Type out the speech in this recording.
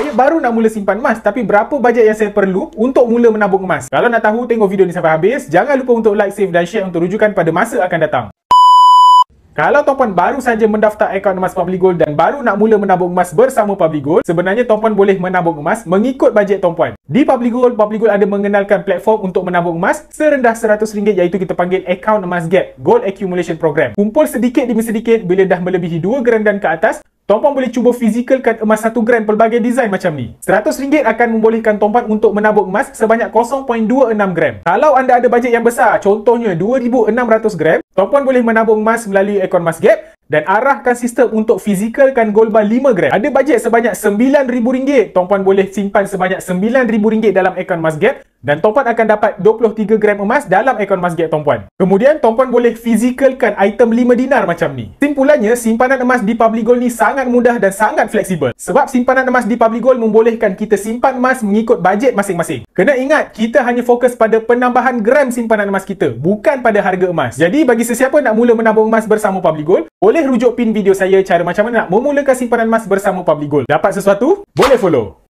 Saya baru nak mula simpan emas, tapi berapa bajet yang saya perlu untuk mula menabung emas? Kalau nak tahu, tengok video ni sampai habis. Jangan lupa untuk like, save dan share untuk rujukan pada masa akan datang. Kalau tuan-puan baru saja mendaftar akaun emas Public Gold dan baru nak mula menabung emas bersama Public Gold, sebenarnya tuan-puan boleh menabung emas mengikut bajet tuan-puan. Di Public Gold ada mengenalkan platform untuk menabung emas serendah RM100, iaitu kita panggil akaun emas GAP, Gold Accumulation Program. Kumpul sedikit demi sedikit, bila dah melebihi 2 gram dan ke atas, tuan-puan boleh cuba fizikalkan emas 1 gram pelbagai design macam ni. RM100 akan membolehkan tuan-puan untuk menabung emas sebanyak 0.26 gram. Kalau anda ada bajet yang besar, contohnya 2,600 gram, tuan-puan boleh menabung emas melalui akaun emas GAP dan arahkan sistem untuk fizikalkan gold bar 5 gram. Ada bajet sebanyak RM9,000, tuan-puan boleh simpan sebanyak RM9,000 dalam akaun emas GAP dan tuan-puan akan dapat 23 gram emas dalam akaun emas GAP tuan-puan. Kemudian tuan-puan boleh fizikalkan item 5 dinar macam ni. Simpulannya, simpanan emas di Public Gold ni sangat mudah dan sangat fleksibel. Sebab simpanan emas di Public Gold membolehkan kita simpan emas mengikut bajet masing-masing. Kena ingat, kita hanya fokus pada penambahan gram simpanan emas kita, bukan pada harga emas. Jadi bagi sesiapa nak mula menabung emas bersama Public Gold, boleh rujuk pin video saya cara macam mana nak memulakan simpanan emas bersama Public Gold. Dapat sesuatu? Boleh follow.